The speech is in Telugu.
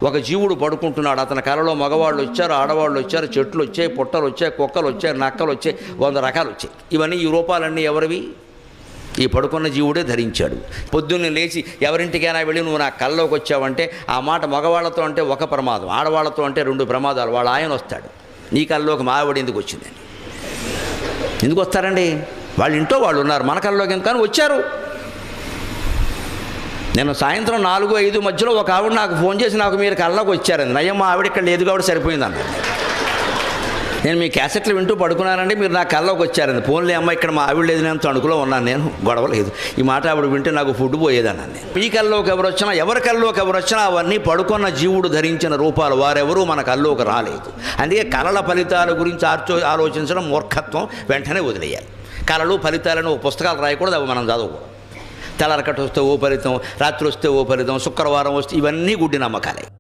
ఒక జీవుడు పడుకుంటున్నాడు. అతని కలలో మగవాళ్ళు వచ్చారు, ఆడవాళ్ళు వచ్చారు, చెట్లు వచ్చాయి, పుట్టలు వచ్చాయి, కుక్కలు వచ్చాయి, నక్కలు వచ్చాయి, 100 రకాలు వచ్చాయి. ఇవన్నీ ఈ రూపాలన్నీ ఎవరివి? ఈ పడుకున్న జీవుడే ధరించాడు. పొద్దున్నే లేచి ఎవరింటికైనా వెళ్ళి నువ్వు నా కల్లోకి వచ్చావంటే ఆ మాట మగవాళ్లతో అంటే ఒక ప్రమాదం, ఆడవాళ్లతో అంటే 2 ప్రమాదాలు. వాళ్ళ ఆయన వస్తాడు, నీ కల్లోకి మా ఆవిడ ఎందుకు వచ్చిందండి? ఎందుకు వస్తారండి? వాళ్ళ ఇంట్లో వాళ్ళు ఉన్నారు, మన కల్లోకి ఎందుకు కానీ వచ్చారు. నేను సాయంత్రం 4-5 మధ్యలో ఒక ఆవిడ నాకు ఫోన్ చేసి నాకు మీరు కల్లోకి వచ్చారండి. నయ్యం మా ఆవిడ ఇక్కడ లేదు కాబట్టి సరిపోయిందన్న. నేను మీ క్యాసెట్లు వింటూ పడుకున్నానండి, మీరు నా కల్లోకి వచ్చారండి. ఫోన్లే అమ్మ ఇక్కడ మా ఆవిడ లేదు, నేను తణుకులో ఉన్నాను, నేను గొడవ లేదు. ఈ మాట ఆవిడ వింటే నాకు ఫుడ్ పోయేదన్నాను నేను. మీ కల్లోకి ఎవరు వచ్చినా, ఎవరి కల్లోకి ఎవరు వచ్చినా అవన్నీ పడుకున్న జీవుడు ధరించిన రూపాలు. వారెవరూ మన కల్లోకి రాలేదు. అందుకే కళల ఫలితాల గురించి ఆలోచించడం మూర్ఖత్వం, వెంటనే వదిలేయాలి. కళలు ఫలితాలను పుస్తకాలు రాయకూడదు, అవి మనం చదవకూడదు. తెల్లరకట్టు వస్తే ఓ ఫలితం, రాత్రి వస్తే ఓ ఫలితం, శుక్రవారం వస్తే, ఇవన్నీ గుడ్డి నమ్మకాలే.